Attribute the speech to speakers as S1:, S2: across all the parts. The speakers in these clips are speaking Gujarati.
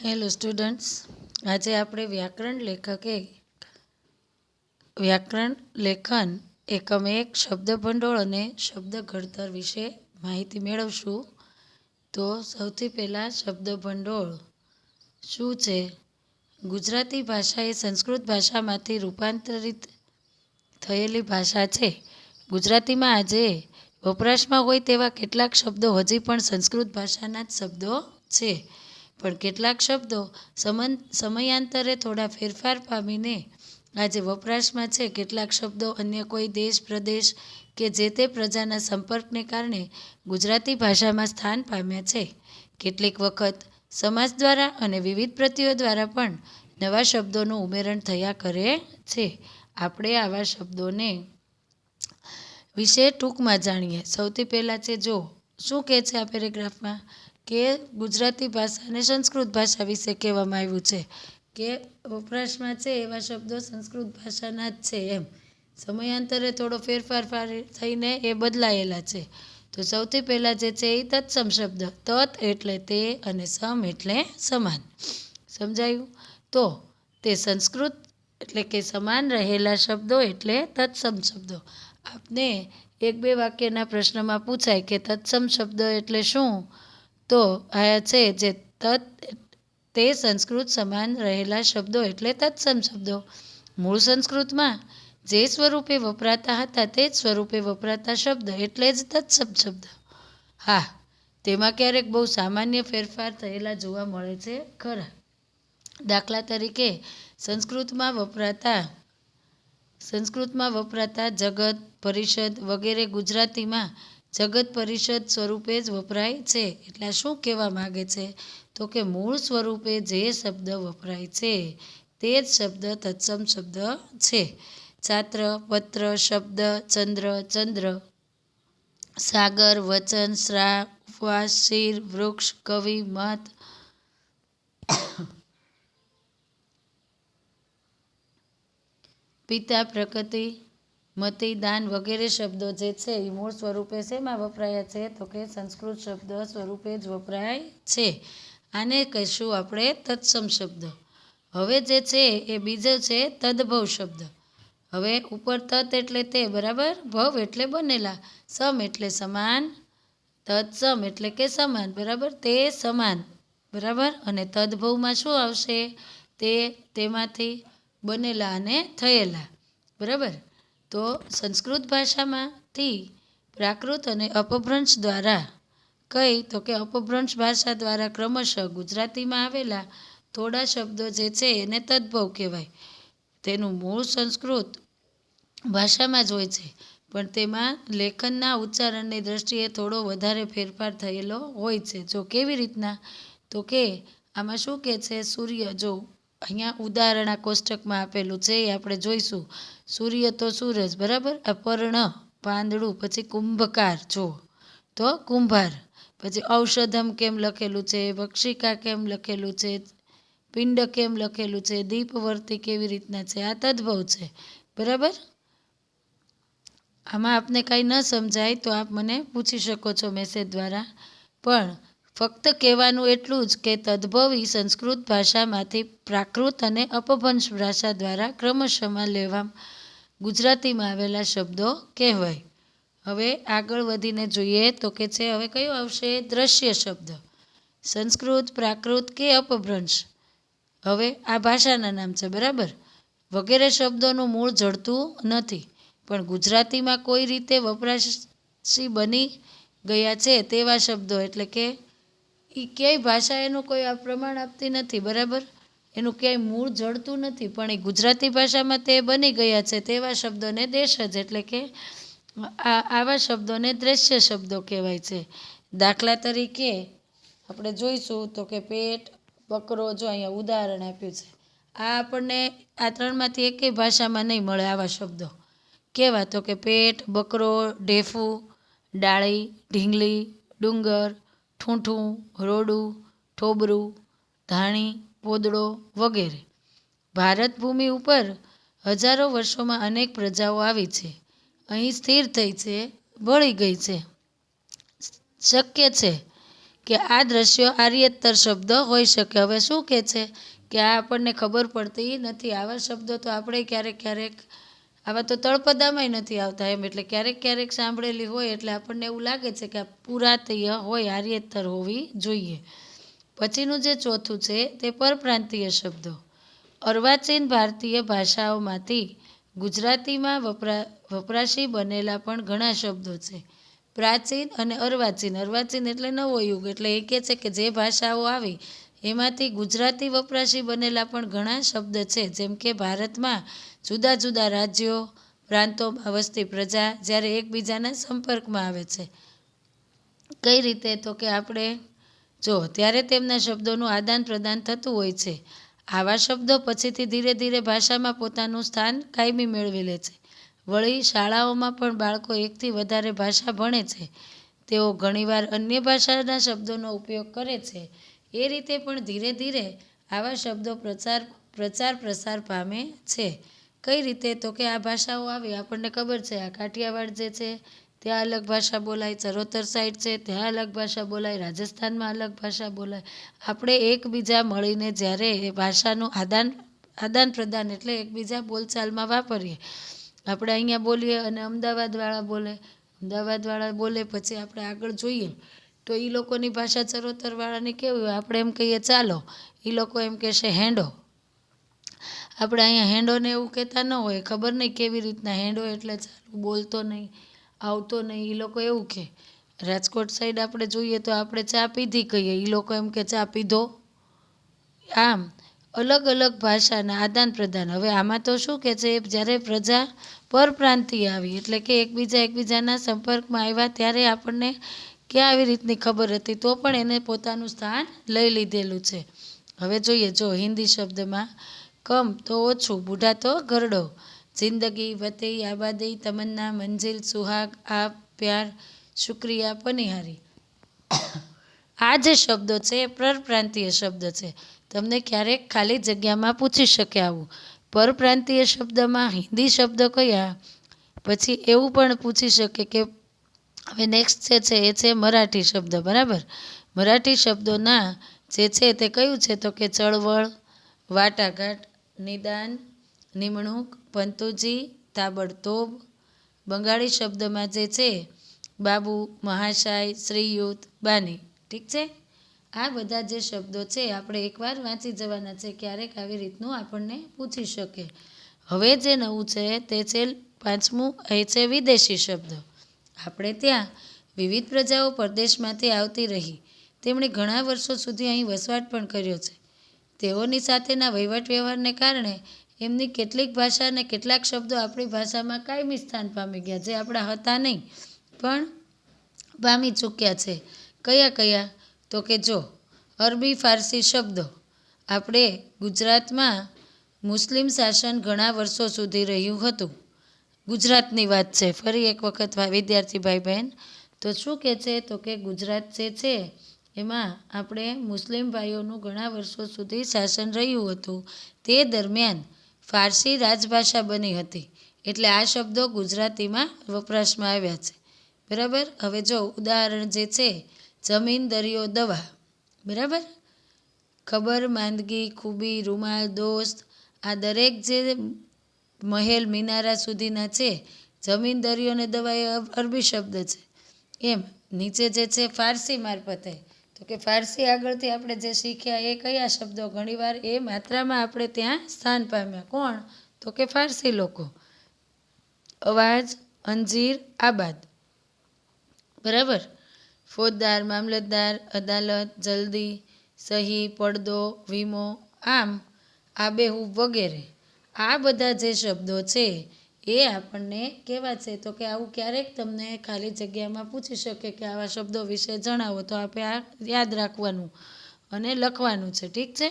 S1: હેલો સ્ટુડન્ટ્સ, આજે આપણે વ્યાકરણ લેખન એકમ 1 શબ્દ ભંડોળ અને શબ્દ ઘડતર વિશે માહિતી મેળવશું. તો સૌથી પહેલાં શબ્દ ભંડોળ શું છે? ગુજરાતી ભાષા એ સંસ્કૃત ભાષામાંથી રૂપાંતરિત થયેલી ભાષા છે. ગુજરાતીમાં આજે વપરાશમાં હોય તેવા કેટલાક શબ્દો હજી પણ સંસ્કૃત ભાષાના જ શબ્દો છે, પણ કેટલાક શબ્દો સમયાંતરે થોડા ફેરફાર પામીને આજે વપરાશમાં છે. કેટલાક શબ્દો અન્ય કોઈ દેશ પ્રદેશ કે જે તે પ્રજાના સંપર્કને કારણે ગુજરાતી ભાષામાં સ્થાન પામ્યા છે. કેટલીક વખત સમાસ દ્વારા અને વિવિધ પ્રત્યયો દ્વારા પણ નવા શબ્દોનું ઉમેરણ થયા કરે છે. આપણે આવા શબ્દોને વિશે ટૂંકમાં જાણીએ. સૌથી પહેલાં છે, જો શું કહે છે આ પેરેગ્રાફમાં કે ગુજરાતી ભાષા અને સંસ્કૃત ભાષા વિશે કહેવામાં આવ્યું છે કે વપરાશમાં છે એવા શબ્દો સંસ્કૃત ભાષાના જ છે. એમ સમયાંતરે થોડો ફેરફાર થઈને એ બદલાયેલા છે. તો સૌથી પહેલાં જે છે એ તત્સમ શબ્દ. તત એટલે તે અને સમ એટલે સમાન. સમજાયું? તો તે સંસ્કૃત એટલે કે સમાન રહેલા શબ્દો એટલે તત્સમ શબ્દો. આપને એક બે વાક્યના પ્રશ્નમાં પૂછાય કે તત્સમ શબ્દ એટલે શું? તો આ છે જે તે સંસ્કૃત સમાન રહેલા શબ્દો એટલે તત્સમ શબ્દો. મૂળ સંસ્કૃતમાં જે સ્વરૂપે વપરાતા હતા તે જ સ્વરૂપે વપરાતા શબ્દ એટલે જ તત્સમ શબ્દ. હા, તેમાં ક્યારેક બહુ સામાન્ય ફેરફાર થયેલા જોવા મળે છે ખરા. દાખલા તરીકે સંસ્કૃતમાં વપરાતા જગત, પરિષદ વગેરે ગુજરાતીમાં જગત પરિષદ સ્વરૂપે જ વપરાય છે. એટલે શું કહેવા માગે છે? તો કે મૂળ સ્વરૂપે જે શબ્દ વપરાય છે તે જ શબ્દ તત્સમ શબ્દ છે. છાત્ર, પત્ર, શબ્દ, ચંદ્ર, ચંદ્ર, સાગર, વચન, શ્રાપ, ઉપવાસ, શિર, વૃક્ષ, કવિ, મત, પિતા, પ્રકૃતિ, મતિ, દાન વગેરે શબ્દો જે છે એ મૂળ સ્વરૂપે શેમાં વપરાયા છે? તો કે સંસ્કૃત શબ્દ સ્વરૂપે જ વપરાય છે. આને કહીશું આપણે તત્સમ શબ્દ. હવે જે છે એ બીજો છે તદભવ શબ્દ. હવે ઉપર તત એટલે તે, બરાબર, ભવ એટલે બનેલા, સમ એટલે સમાન, તત્સમ એટલે કે સમાન, બરાબર, તે સમાન, બરાબર. અને તદભવમાં શું આવશે? તેમાંથી બનેલા અને થયેલા, બરાબર. તો સંસ્કૃત ભાષામાંથી પ્રાકૃત અને અપભ્રંશ દ્વારા તો કે અપભ્રંશ ભાષા દ્વારા ક્રમશઃ ગુજરાતીમાં આવેલા થોડા શબ્દો જે છે એને તદભવ કહેવાય. તેનું મૂળ સંસ્કૃત ભાષામાં જ હોય છે, પણ તેમાં લેખનના ઉચ્ચારણની દ્રષ્ટિએ થોડો વધારે ફેરફાર થયેલો હોય છે. જો કેવી રીતના? તો કે આમાં શું કહે છે? સૂર્ય, જો અહીંયા ઉદાહરણ આ કોષ્ટકમાં આપેલું છે એ આપણે જોઈશું. સૂર્ય તો સૂરજ, બરાબર, અપર્ણ પાંદડું, પછી કુંભકાર, જો તો કુંભાર, પછી ઔષધમ કેમ લખેલું છે, વક્ષિકા કેમ લખેલું છે, પિંડ કેમ લખેલું છે, દીપવર્તી કેવી રીતના છે, આ તદભવ છે, બરાબર. આમાં આપને કાંઈ ન સમજાય તો આપ મને પૂછી શકો છો મેસેજ દ્વારા. પણ ફક્ત કહેવાનું એટલું જ કે તદભવી સંસ્કૃત ભાષામાંથી પ્રાકૃત અને અપભ્રંશ ભાષા દ્વારા ક્રમશઃમાં લેવા ગુજરાતીમાં આવેલા શબ્દો કહેવાય. હવે આગળ વધીને જોઈએ તો કે છે, હવે કયો આવશે? દ્રશ્ય શબ્દ. સંસ્કૃત, પ્રાકૃત કે અપભ્રંશ, હવે આ ભાષાના નામ છે, બરાબર. વગેરે શબ્દોનું મૂળ જડતું નથી, પણ ગુજરાતીમાં કોઈ રીતે વપરાશી બની ગયા છે તેવા શબ્દો, એટલે કે એ ક્યાંય ભાષા એનું કોઈ પ્રમાણ આપતી નથી, બરાબર. એનું ક્યાંય મૂળ જડતું નથી, પણ એ ગુજરાતી ભાષામાં તે બની ગયા છે તેવા શબ્દોને દેશજ એટલે કે આવા શબ્દોને દ્રશ્ય શબ્દો કહેવાય છે. દાખલા તરીકે આપણે જોઈશું તો કે પેટ, બકરો, જો અહીંયા ઉદાહરણ આપ્યું છે. આ આપણને આ ત્રણમાંથી એકેય ભાષામાં નહીં મળે આવા શબ્દો. કેવા? તો કે પેટ, બકરો, ઢેફું, ડાળી, ઢીંગલી, ડુંગર, ઠૂંઠું, રોડું, ઠોબરું, ધાણી, પોદળો વગેરે. ભારત ભૂમિ ઉપર હજારો વર્ષોમાં અનેક પ્રજાઓ આવી છે, અહીં સ્થિર થઈ છે, ભળી ગઈ છે. શક્ય છે કે આ દ્રશ્યો આર્યેતર શબ્દ હોઈ શકે. હવે શું કહે છે કે આ આપણને ખબર પડતી નથી. આવા શબ્દો તો આપણે ક્યારેક ક્યારેક આવા તો તળપદામાંય નથી આવતા એમ, એટલે ક્યારેક ક્યારેક સાંભળેલી હોય એટલે આપણને એવું લાગે છે કે આ પુરાતય હોય, આર્યેતર હોવી જોઈએ. પછીનું જે ચોથું છે તે પરપ્રાંતીય શબ્દો. અર્વાચીન ભારતીય ભાષાઓમાંથી ગુજરાતીમાં વપરાશી બનેલા પણ ઘણા શબ્દો છે. પ્રાચીન અને અર્વાચીન. અર્વાચીન એટલે નવો યુગ, એટલે એ કહે છે કે જે ભાષાઓ આવી એમાંથી ગુજરાતી વપરાશી બનેલા પણ ઘણા શબ્દ છે. જેમ કે ભારતમાં જુદા જુદા રાજ્યો, પ્રાંતોમાં વસતી પ્રજા જ્યારે એકબીજાના સંપર્કમાં આવે છે, કઈ રીતે તો કે આપણે જો ત્યારે તેમના શબ્દોનું આદાન પ્રદાન થતું હોય છે. આવા શબ્દો પછીથી ધીરે ધીરે ભાષામાં પોતાનું સ્થાન કાયમી મેળવી લે છે. વળી શાળાઓમાં પણ બાળકો એકથી વધારે ભાષા ભણે છે. તેઓ ઘણીવાર અન્ય ભાષાના શબ્દોનો ઉપયોગ કરે છે. એ રીતે પણ ધીરે ધીરે આવા શબ્દો પ્રચાર પ્રસાર પામે છે. કઈ રીતે તો કે આ ભાષાઓ આવી આપણને ખબર છે, આ કાઠિયાવાડ જે છે ત્યાં અલગ ભાષા બોલાય, ચરોતર સાઈડ છે ત્યાં અલગ ભાષા બોલાય, રાજસ્થાનમાં અલગ ભાષા બોલાય. આપણે એકબીજા મળીને જ્યારે એ ભાષાનું આદાન પ્રદાન એટલે એકબીજા બોલચાલમાં વાપરીએ. આપણે અહીંયા બોલીએ અને અમદાવાદવાળા બોલે પછી આપણે આગળ જોઈએ તો એ લોકોની ભાષા ચરોતરવાળાની કેવી હોય, આપણે એમ કહીએ ચાલો, એ લોકો એમ કહેશે હેંડો. આપણે અહીંયા હેંડોને એવું કહેતા ન હોય, ખબર નહીં કેવી રીતના હેંડો એટલે ચાલુ, બોલતો નહીં, આવતો નહીં, એ લોકો એવું કહે. રાજકોટ સાઈડ આપણે જોઈએ તો આપણે ચા પીધી કહીએ, એ લોકો એમ કે ચા પીધો. આમ અલગ અલગ ભાષાના આદાન પ્રદાન. હવે આમાં તો શું કહે છે, જ્યારે પ્રજા પરપ્રાંતીય આવી એટલે કે એકબીજાના સંપર્કમાં આવ્યા ત્યારે આપણને ક્યાં આવી રીતની ખબર હતી, તો પણ એને પોતાનું સ્થાન લઈ લીધેલું છે. હવે જોઈએ, જો હિન્દી શબ્દમાં કમ તો ઓછું, બુઢા તો ઘરડો, જિંદગી, વતઈ, આબાદી, તમન્ના, મંજિલ, સુહાગ, આપ, પ્યાર, શુક્રિયા, પનિહારી. આ જે શબ્દો છે એ પરપ્રાંતીય શબ્દ છે. તમને ક્યારેક ખાલી જગ્યામાં પૂછી શકે આવું, પરપ્રાંતીય શબ્દમાં હિન્દી શબ્દ કયા, પછી એવું પણ પૂછી શકે કે હવે નેક્સ્ટ જે છે એ છે મરાઠી શબ્દ. બરાબર, મરાઠી શબ્દોના જે છે તે કયું છે તો કે ચળવળ, વાટાઘાટ, નિદાન, નિમણૂક, પંતુજી, તાબડતોબ. બંગાળી શબ્દમાં જે છે બાબુ, મહાશય, શ્રીયુત, બાની. ઠીક છે, આ બધા જે શબ્દો છે આપણે એકવાર વાંચી જવાના છે, ક્યારેક આવી રીતનું આપણને પૂછી શકે. હવે જે નવું છે તે છે પાંચમું, એ છે વિદેશી શબ્દો. આપણે ત્યાં વિવિધ પ્રજાઓ પરદેશમાંથી આવતી રહી, તેમણે ઘણા વર્ષો સુધી અહીં વસવાટ પણ કર્યો છે. તેઓની સાથેના વહીવટ વ્યવહારને કારણે એમની કેટલીક ભાષા અને કેટલાક શબ્દો આપણી ભાષામાં કાયમી સ્થાન પામી ગયા, જે આપણા હતા નહીં પણ પામી ચૂક્યા છે. કયા કયા તો કે જો અરબી ફારસી શબ્દો. આપણે ગુજરાતમાં મુસ્લિમ શાસન ઘણા વર્ષો સુધી રહ્યું હતું. ગુજરાતની વાત છે, ફરી એક વખત વિદ્યાર્થી ભાઈ બહેન તો શું કહે છે તો કે ગુજરાત જે છે એમાં આપણે મુસ્લિમ ભાઈઓનું ઘણા વર્ષો સુધી શાસન રહ્યું હતું. તે દરમિયાન ફારસી રાજભાષા બની હતી, એટલે આ શબ્દો ગુજરાતીમાં વપરાશમાં આવ્યા છે. બરાબર, હવે જો ઉદાહરણ જે છે જમીન, દરિયો, દવા. બરાબર, ખબર, માંદગી, ખૂબી, રૂમાલ, દોસ્ત, આ દરેક જે મહેલ, મિનારા સુધીના છે, જમીન, દરિયો ને દવા એ અરબી શબ્દ છે. એમ નીચે જે છે ફારસી મારફતે તો કે ફારસી આગળથી આપણે જે શીખ્યા એ કયા શબ્દો ઘણીવાર એ માત્રામાં આપણે ત્યાં સ્થાન પામ્યા. કોણ તો કે ફારસી લોકો. અવાજ, અંજીર, આબાદ. બરાબર, ફોજદાર, મામલતદાર, અદાલત, જલ્દી, સહી, પડદો, વીમો, આમ, આબેહૂબ વગેરે. આ બધા જે શબ્દો છે એ આપણને કેવા છે તો કે આવું ક્યારેક તમને ખાલી જગ્યામાં પૂછી શકે કે આવા શબ્દો વિશે જણાવો, તો આપણે આ યાદ રાખવાનું અને લખવાનું છે. ઠીક છે,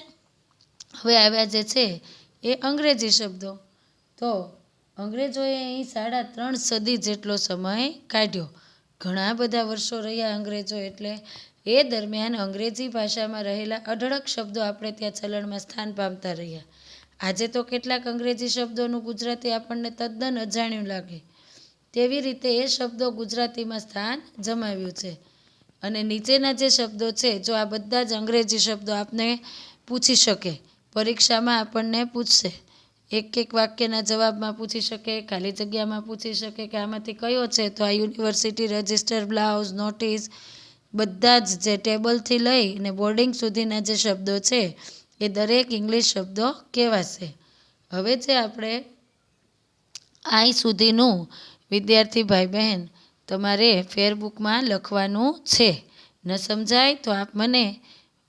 S1: હવે આવ્યા જે છે એ અંગ્રેજી શબ્દો. તો અંગ્રેજોએ અહીં 3.5 સદી જેટલો સમય કાઢ્યો. ઘણા બધા વર્ષો રહ્યા અંગ્રેજો, એટલે એ દરમિયાન અંગ્રેજી ભાષામાં રહેલા અઢળક શબ્દો આપણે ત્યાં ચલણમાં સ્થાન પામતા રહ્યા. આજે તો કેટલાક અંગ્રેજી શબ્દોનું ગુજરાતી આપણને તદ્દન અજાણ્યું લાગે, તેવી રીતે એ શબ્દો ગુજરાતીમાં સ્થાન જમાવ્યું છે. અને નીચેના જે શબ્દો છે, જો આ બધા જ અંગ્રેજી શબ્દો આપને પૂછી શકે, પરીક્ષામાં આપણને પૂછશે, એક વાક્યના જવાબમાં પૂછી શકે, ખાલી જગ્યામાં પૂછી શકે કે આમાંથી કયો છે, તો આ યુનિવર્સિટી રજિસ્ટર, બ્લાઉઝ, નોટિસ, બધા જ જે ટેબલથી લઈને બોર્ડિંગ સુધીના જે શબ્દો છે એ દરેક ઇંગ્લિશ શબ્દો કહેવાશે. હવે જે આપણે અહીં સુધીનું વિદ્યાર્થી ભાઈ બહેન તમારે ફેરબુકમાં લખવાનું છે. ન સમજાય તો આપ મને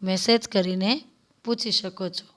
S1: મેસેજ કરીને પૂછી શકો છો.